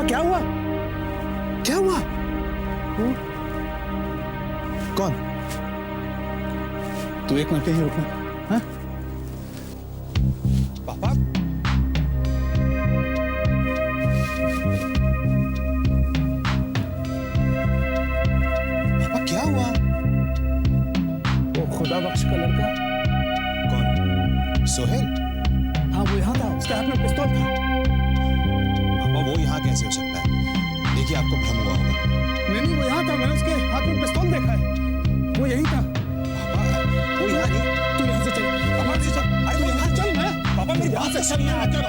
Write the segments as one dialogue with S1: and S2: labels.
S1: क्या हुआ? क्या हुआ? कौन? तू एक मिनट यहीं रुकना। हाँ? पापा? पापा क्या हुआ? वो खुदा बख्श का लड़का। कौन? सोहेल? हाँ वो यहाँ था, उसके हाथ में पिस्तौल था। पापा वो यहाँ कैसे हो सकता है? देखिए आपको भ्रम हुआ होगा। नहीं वो यहाँ था, मैंने उसके हाथ में पिस्तौल देखा है। वो यही था। पापा वो यहाँ नहीं। तू यहाँ से चल। पापा से चल। अरे तू यहाँ चल ना। पापा मेरी बात से चल यहाँ चल।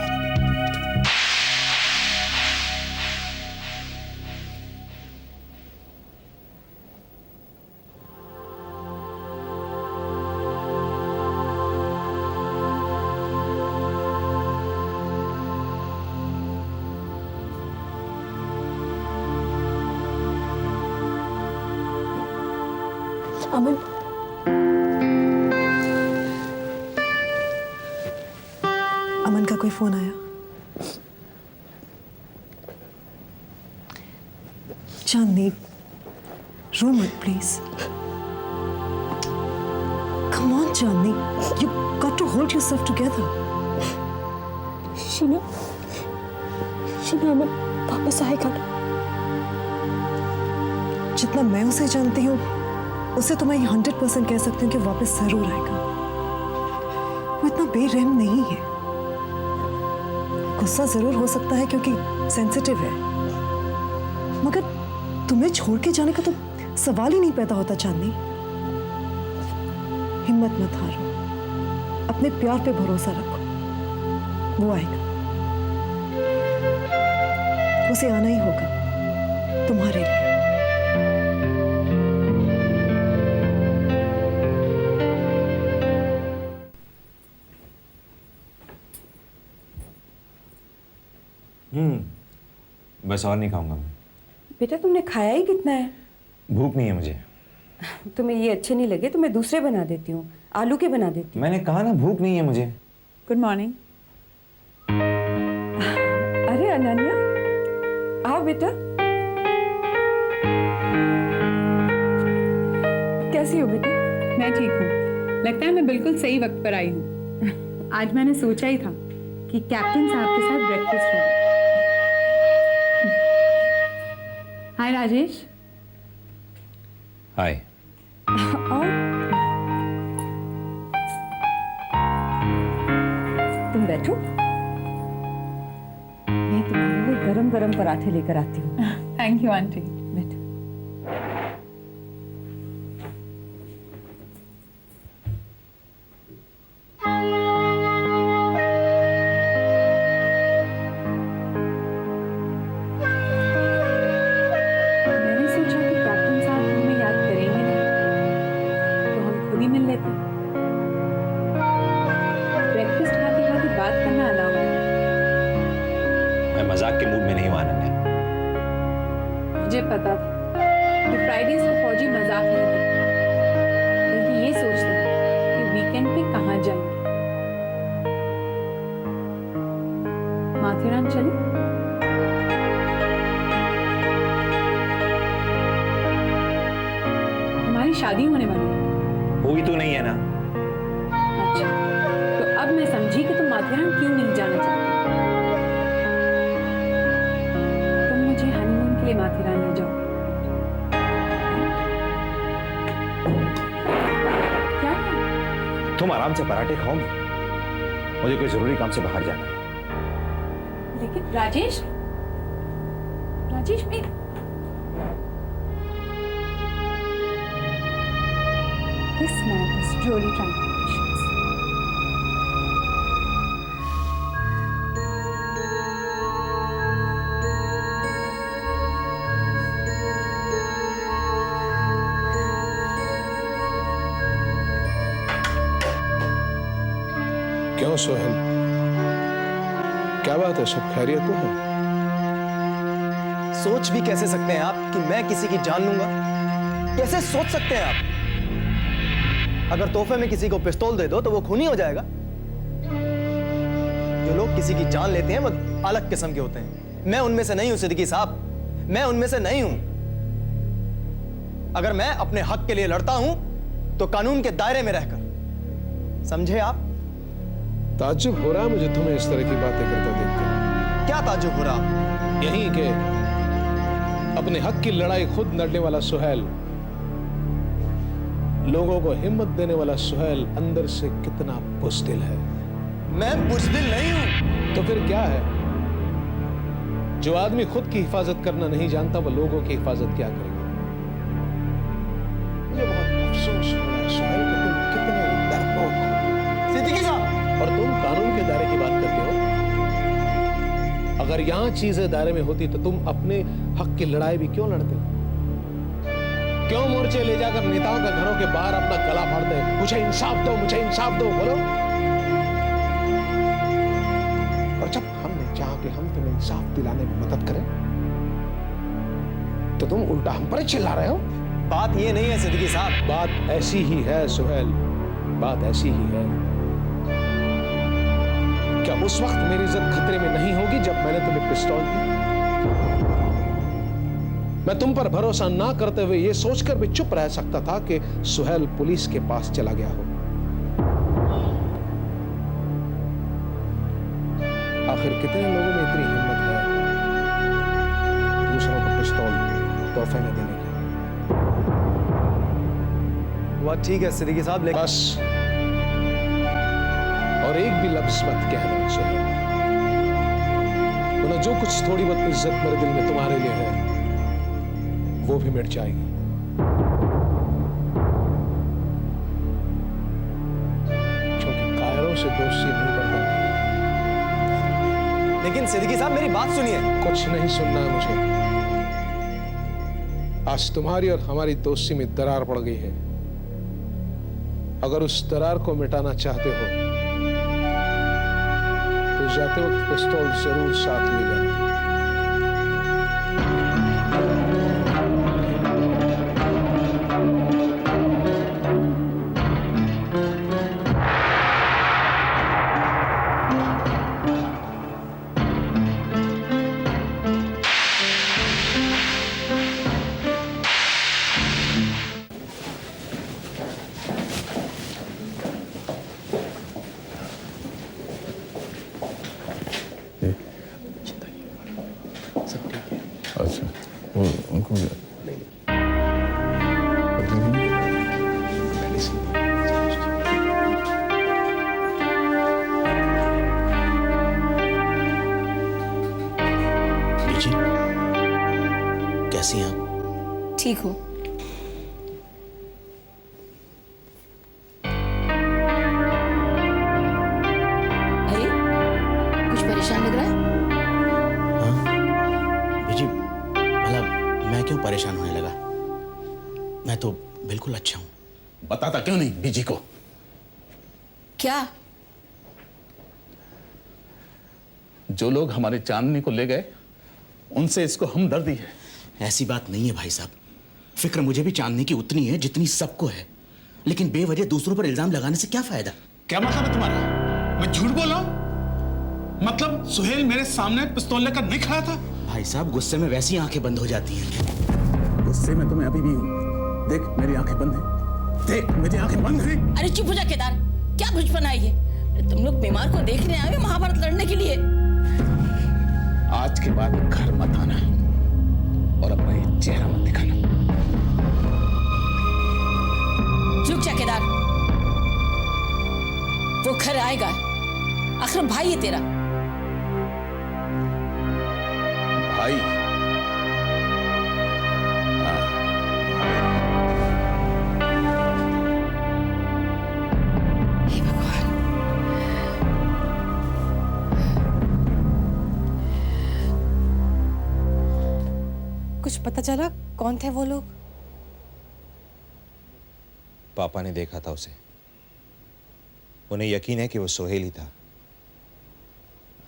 S2: अमन, अमन का कोई फोन आया? चांदनी, रो मत please. Come on Chandni, you got to hold yourself together.
S3: Sheena, Aman वापस आएगा।
S2: जितना मैं उसे जानती हूँ उसे तो मैं 100% कह सकती हूँ कि वापस जरूर आएगा। वो इतना बेरहम नहीं है। गुस्सा जरूर हो सकता है क्योंकि सेंसिटिव है, मगर तुम्हें छोड़ के जाने का तो सवाल ही नहीं पैदा होता। चांदनी, हिम्मत मत हारो, अपने प्यार पे भरोसा रखो, वो आएगा। उसे आना ही होगा तुम्हारे लिए।
S4: बस और नहीं खाऊंगा मैं।
S3: बेटा तुमने खाया ही कितना है?
S4: भूख नहीं है मुझे।
S3: तुम्हें ये अच्छे नहीं लगे तो मैं दूसरे बना देती हूँ, आलू के बना देती हूँ।
S4: मैंने कहा ना भूख नहीं है मुझे।
S3: Good morning. अरे अनन्या, आओ बेटा। कैसी हो बेटा?
S5: मैं ठीक हूँ। लगता है मैं बिल्कुल सही वक्त पर आई हूँ। आज मैंने सोचा ही था कि कैप्टन साहब के साथ ब्रेकफास्ट होगा। हाय राजेश।
S4: हाय।
S3: तुम बैठो, मैं तुम्हारे लिए गरम गरम पराठे लेकर आती हूँ।
S5: Thank you aunty.
S3: बैठो। मैंने सोचा कि कैप्टन साहब हमें याद करेंगे नहीं, तो हम खुद ही मिल लेते हैं। ब्रेकफास्ट खाते खाते बात करना अलाउड है।
S4: मैं मजाक के मूड में नहीं हूं अनन्या।
S5: मुझे पता था कि फ्राइडेज को फौजी मजाक नहीं करते, बल्कि ये सोचते हैं कि वीकेंड पे कहाँ जाएंगे। माथेरान चले? हमारी शादी होने वाली है।
S4: हुई तो नहीं है ना।
S5: अच्छा, तो अब मैं समझी कि तुम माथेरान क्यों नहीं जाना चाहते। तुम मुझे हनीमून के लिए माथेरान ले जाओ। क्या?
S4: तुम आराम से पराठे खाओगे, मुझे कोई जरूरी काम से बाहर जाना है।
S5: लेकिन राजेश, राजेश मैं This man is really trying my patience.
S1: क्यों सोहेल, क्या बात है? सब खैरियत तो है?
S6: सोच भी कैसे सकते हैं आप कि मैं किसी की जान लूंगा? कैसे सोच सकते हैं आप? अगर तोहफे में किसी को पिस्तौल दे दो तो वो खूनी हो जाएगा। जो लोग किसी की जान लेते हैं वो अलग किस्म के होते हैं। मैं उनमें से नहीं हूं सिद्दीकी साहब, मैं उनमें से नहीं हूं। अगर मैं अपने हक के लिए लड़ता हूं तो कानून के दायरे में रहकर, समझे आप?
S7: ताज्जुब हो रहा मुझे तुम्हें इस तरह की बातें करता देखकर।
S6: क्या ताज्जुब हो रहा?
S7: यही कि अपने हक की लड़ाई खुद लड़ने वाला सुहेल, लोगों को हिम्मत देने वाला सुहेल अंदर से कितना बुज़दिल है।
S6: मैं बुज़दिल नहीं हूं।
S7: तो फिर क्या है? जो आदमी खुद की हिफाजत करना नहीं जानता वो लोगों की हिफाजत क्या करेगा? मुझे बहुत अफसोस हो रहा है सुहेल कि तुम कितने डरपोक हो।
S6: सिद्दीकी साहब,
S7: और तुम कानून के दायरे की बात करते हो। अगर यहां चीजें दायरे में होती तो तुम अपने हक की लड़ाई भी क्यों लड़ते? क्यों मोर्चे ले जाकर नेताओं के घरों के बाहर अपना गला फाड़ते? मुझे इंसाफ दो, मुझे इंसाफ दो, बोलो। और जब हमने चाहा कि हम तुम्हें इंसाफ दिलाने में मदद करें तो तुम उल्टा हम पर ही चिल्ला रहे हो।
S6: बात ये नहीं है सिद्दीकी साहब।
S7: बात ऐसी ही है सुहेल, बात ऐसी ही है। क्या उस वक्त मेरी इज्जत खतरे में नहीं होगी जब मैंने तुम्हें पिस्तौल दी? मैं तुम पर भरोसा ना करते हुए यह सोचकर भी चुप रह सकता था कि सुहेल पुलिस के पास चला गया हो। आखिर कितने लोगों में इतनी हिम्मत है दूसरों को पिस्तौल तोहफे में देने की?
S6: वो ठीक है सिद्दीकी साहब, लेकिन
S7: बस, और एक भी लफ्ज मत कहना सुहेल, वरना जो कुछ थोड़ी बहुत इज्जत मेरे दिल में तुम्हारे लिए है वो भी मिट जाएगी। क्योंकि कायरों से दोस्ती नहीं करता।
S6: लेकिन सिद्दीकी साहब मेरी बात सुनिए।
S7: कुछ नहीं सुनना है मुझे। आज तुम्हारी और हमारी दोस्ती में दरार पड़ गई है। अगर उस दरार को मिटाना चाहते हो तो जाते वक्त पिस्तौल जरूर साथ ले जाना।
S8: अच्छा, वो उनको
S1: जी, कैसी हैं आप?
S9: ठीक हो? अरे कुछ परेशान लग रहा है?
S1: जी, मतलब मैं क्यों परेशान होने लगा? मैं तो बिल्कुल अच्छा हूं। बताता क्यों नहीं बीजी को?
S9: क्या?
S8: जो लोग हमारे चांदनी को ले गए उनसे इसको हमदर्दी है।
S1: ऐसी बात नहीं है भाई साहब, फिक्र मुझे भी चांदनी की उतनी है जितनी सबको है, लेकिन बेवजह दूसरों पर इल्जाम लगाने से क्या फायदा?
S10: क्या मतलब है तुम्हारा? मैं झूठ बोल रहा हूं? मतलब सुहेल मेरे सामने पिस्तौल लेकर नहीं खड़ा था?
S1: भाई साहब गुस्से में वैसी आंखें बंद हो जाती हैं। गुस्से में तो मैं अभी भी हूं। देख मेरी आंखें बंद हैं, देख मेरी आंखें बंद हैं।
S9: अरे चुप हो जा केदार, क्या भुजपन है ये? तुम लोग बीमार को देखने आए हो महाभारत लड़ने के लिए?
S8: आज के बाद घर मत आना और अपना ये चेहरा मत दिखाना।
S9: रुक जा केदार, वो घर आएगा, आखिर भाई है तेरा।
S8: भाई?
S9: हे भगवान, कुछ पता चला कौन थे वो लोग?
S4: पापा ने देखा था उसे। उन्हें यकीन है कि वो सुहेल ही था,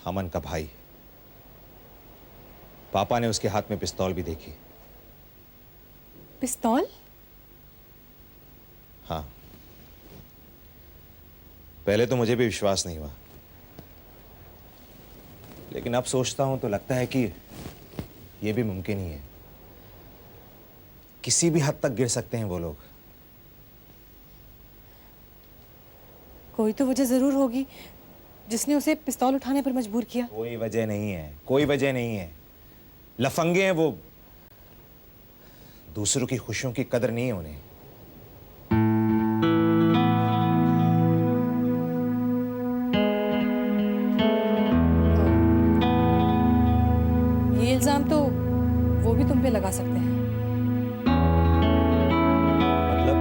S4: अमन का भाई। पापा ने उसके हाथ में पिस्तौल भी देखी।
S5: पिस्तौल?
S4: हाँ, पहले तो मुझे भी विश्वास नहीं हुआ, लेकिन अब सोचता हूं तो लगता है कि यह भी मुमकिन ही है। किसी भी हद तक गिर सकते हैं वो लोग।
S11: कोई तो वजह जरूर होगी जिसने उसे पिस्तौल उठाने पर मजबूर किया।
S4: कोई वजह नहीं है, कोई वजह नहीं है। लफंगे हैं वो, दूसरों की खुशियों की कदर नहीं है उन्हें।
S11: ये इल्जाम तो वो भी तुम पे लगा सकते हैं।
S4: मतलब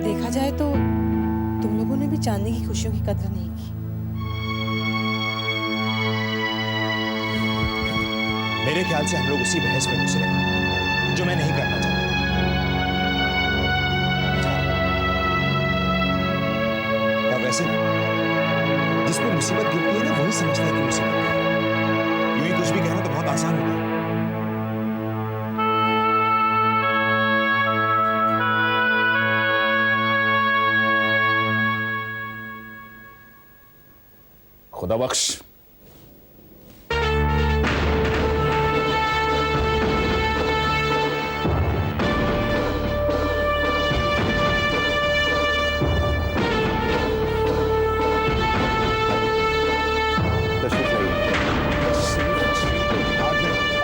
S11: देखा जाए तो तुम लोगों ने भी चांदनी की खुशियों की कदर नहीं की।
S4: मेरे ख्याल से हम लोग उसी बहस में घुस रहे हैं जो मैं नहीं करना चाहता। और वैसे जिस पे मुसीबत गिरती है ना वही समझता है कि मुसीबत है। यूं ही कुछ भी कहना तो बहुत आसान होगा।
S8: खुदा बख्श।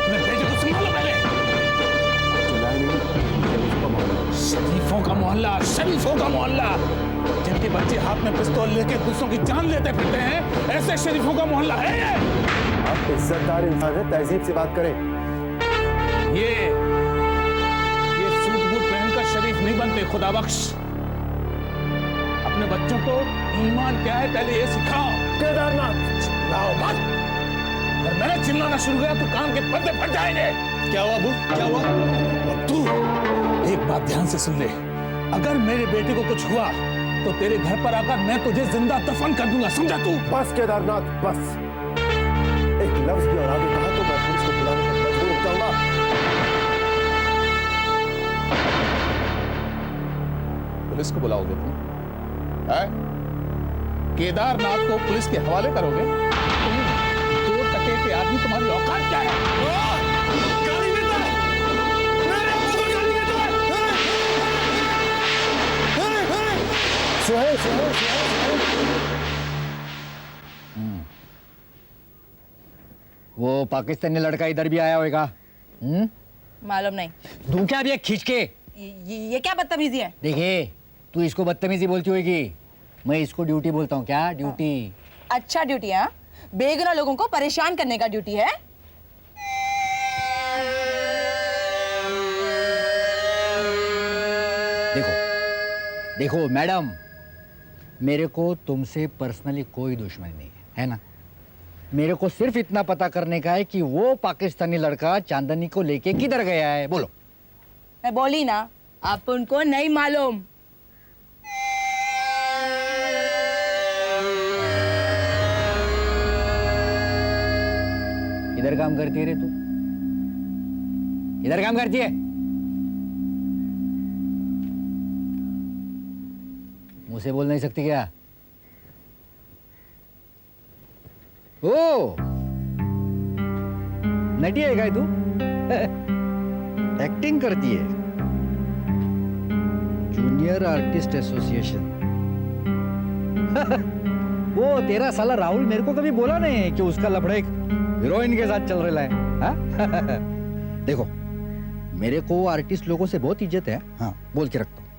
S10: अपने बेटे को संभालो पहले। शरीफों का मोहल्ला, शरीफों का मोहल्ला, जिनके बच्चे हाथ में पिस्तौल लेके दूसरों की जान लेते फिरते हैं, ऐसे शरीफों का मोहल्ला है ये।
S6: आप इज्जतदार इंसान हैं, तहजीब से बात करें।
S10: ये सूट बूट पहनकर शरीफ नहीं बनते खुदा बख्श। अपने बच्चों को ईमान क्या है पहले ये सिखाओ।
S6: केदारनाथ
S10: चिल्लाओ मत। अगर मैंने चिल्लाना शुरू किया तो कान के पर्दे फट जाएंगे।
S6: क्या हुआ अबू, क्या हुआ?
S10: और तू एक बात ध्यान से सुन ले, अगर मेरे बेटे को कुछ हुआ तो तेरे घर पर आकर मैं तुझे जिंदा दफन कर दूंगा, समझा तू?
S6: बस केदारनाथ बस। एक लफ्ज भी और आगे कहा तो मैं पुलिस को बुलाने पर मजबूर हो जाऊंगा।
S8: पुलिस को बुलाओगे तुम? है? केदारनाथ को पुलिस के हवाले करोगे? तुम 2 टके के आदमी, तुम्हारी औकात क्या है?
S10: गाली देता है, मेरे अब्बू को गाली देता है।
S6: सोहेल, सोहेल, सोहेल।
S12: वो पाकिस्तानी लड़का इधर भी आया होगा।
S9: मालूम नहीं।
S12: दूं क्या अभी एक खींच के?
S9: ये क्या बदतमीजी है?
S12: देखिए, तू इसको बदतमीजी बोलती होगी, मैं इसको ड्यूटी बोलता हूँ। क्या ड्यूटी?
S9: अच्छा ड्यूटी है? बेगुनाह लोगों को परेशान करने का ड्यूटी है?
S12: देखो देखो मैडम, मेरे को तुमसे पर्सनली कोई दुश्मनी नहीं है ना? मेरे को सिर्फ इतना पता करने का है कि वो पाकिस्तानी लड़का चांदनी को लेके किधर गया है। बोलो।
S9: मैं बोली ना, आप उनको नहीं मालूम।
S12: इधर काम करती है रे तू? इधर काम करती है? मुंह से बोल नहीं सकती क्या? ओ नटी है क्या तू? एक्टिंग करती है। Junior artist association. वो तेरा साला राहुल मेरे को कभी बोला नहीं कि उसका लफड़ा एक हीरोइन के साथ चल रहा है। हाँ? देखो, मेरे को आर्टिस्ट लोगों से बहुत इज्जत है। हाँ, बोल के रखता हूँ।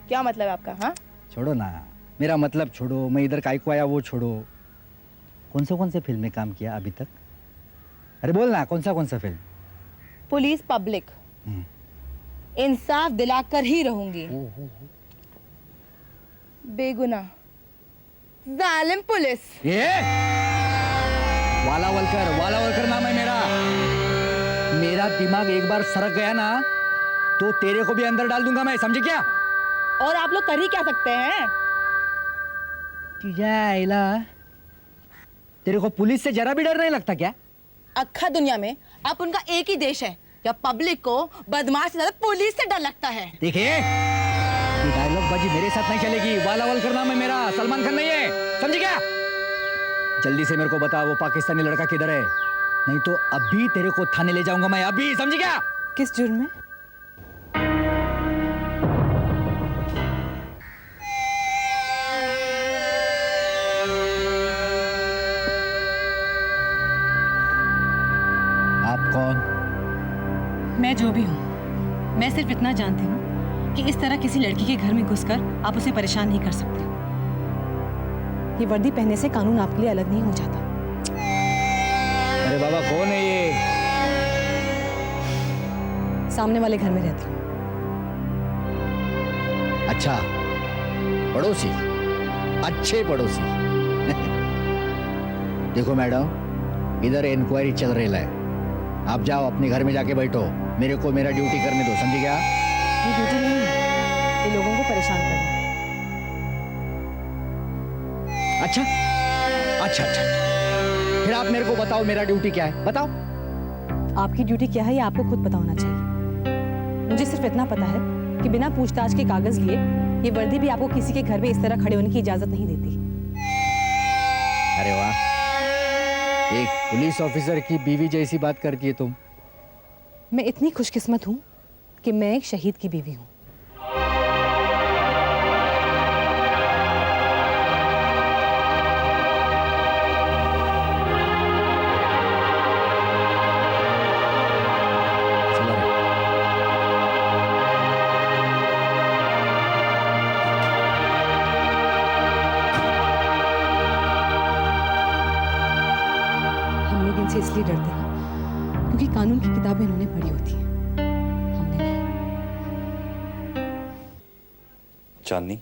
S9: क्या मतलब है आपका? हाँ
S12: छोड़ो ना, मेरा मतलब छोड़ो, मैं इधर काय को आया वो छोड़ो। कौन से फिल्म में काम किया अभी तक? अरे बोल ना, कौन सा फिल्म?
S9: पुलिस पब्लिक, इंसाफ दिलाकर ही रहूंगी। बेगुनाह जालिम पुलिस।
S12: ये वालावलकर नाम है मेरा। मेरा दिमाग एक बार सरक गया ना तो तेरे को भी अंदर डाल दूंगा मैं, समझे क्या?
S9: और आप लोग कर ही क्या सकते हैं?
S12: आइला, तेरे को पुलिस से जरा भी डर नहीं लगता क्या?
S9: अक्खा दुनिया में आप उनका एक ही देश है जब पब्लिक को बदमाश से ज्यादा पुलिस से डर लगता है।
S12: देखिए, ये डायलॉग बाजी मेरे साथ नहीं चलेगी। वालावलकर नाम है मेरा, सलमान खान नहीं है, समझे क्या? जल्दी से मेरे को बता वो पाकिस्तानी लड़का किधर है, नहीं तो अभी तेरे को थाने ले जाऊंगा मैं, अभी, समझ गया?
S11: किस जुर्म में?
S12: आप कौन?
S11: मैं जो भी हूँ, मैं सिर्फ इतना जानती हूँ कि इस तरह किसी लड़की के घर में घुसकर आप उसे परेशान नहीं कर सकते। ये वर्दी पहनने से कानून आपके लिए अलग नहीं हो जाता।
S12: अरे बाबा कौन है ये?
S11: सामने वाले घर में रहती हूँ।
S12: अच्छा, पड़ोसी, अच्छे पड़ोसी। देखो मैडम, इधर इंक्वायरी चल रही है, आप जाओ अपने घर में जाके बैठो, मेरे को मेरा ड्यूटी करने दो, समझे क्या?
S11: ये ड्यूटी नहीं है, ये लोगों को परेशान करना।
S12: अच्छा अच्छा अच्छा, फिर आप मेरे को बताओ मेरा ड्यूटी क्या है, बताओ।
S11: आपकी ड्यूटी क्या है ये आपको खुद पता होना चाहिए। मुझे सिर्फ इतना पता है कि बिना पूछताछ के कागज लिए ये वर्दी भी आपको किसी के घर में इस तरह खड़े होने की इजाजत नहीं देती।
S12: अरे वाह, एक पुलिस ऑफिसर की बीवी जैसी बात करती है तुम।
S11: मैं इतनी खुशकिस्मत हूँ कि मैं एक शहीद की बीवी हूँ। हम लोग इनसे इसलिए डरते हैं क्योंकि कानून की किताबें इन्होंने पढ़ी होती हैं, हमने नहीं।
S4: चांदनी,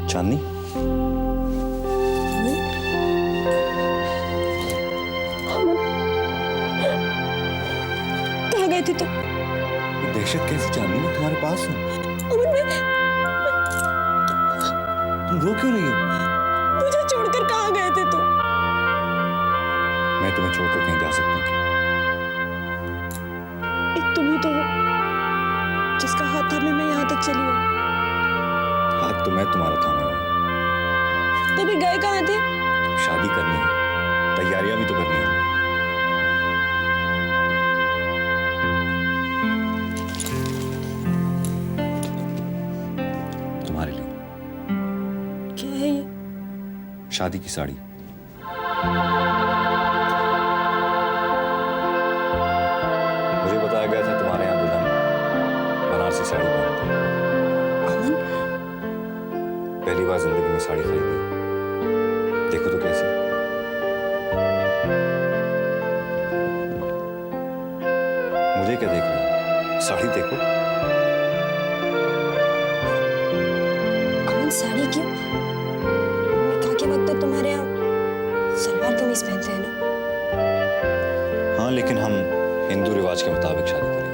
S4: चांदनी,
S11: कहाँ गए थे तुम?
S4: दहशत कैसी चांदनी, मैं तुम्हारे पास हूँ। तुम रो क्यों रही हो?
S11: मुझे छोड़कर कहाँ गए थे तुम?
S4: मैं तुम्हें छोड़कर कहीं जा सकता हूँ?
S11: एक तुम ही तो हो जिसका हाथ थामे मैं यहाँ तक चली हूँ।
S4: हाथ तो मैं तुम्हारा थामा हूँ।
S11: तो भी गए कहाँ थे?
S4: शादी करनी है, तैयारियां भी तो करनी है। तुम्हारे लिए।
S11: क्या है ये?
S4: शादी की साड़ी। मुझे बताया गया था तुम्हारे यहाँ दुल्हन बनारसी साड़ी पहनती है।
S11: अमन,
S4: पहली बार जिंदगी में साड़ी खरीदी, देखो तो कैसी। मुझे क्या देख रही हो? साड़ी देखो।
S11: अमन साड़ी क्यों? निकाह के वक्त तो तुम्हारे यहाँ सलवार कमीज पहनते हैं ना?
S4: हाँ, लेकिन हम हिंदू रिवाज के मुताबिक शादी करेंगे।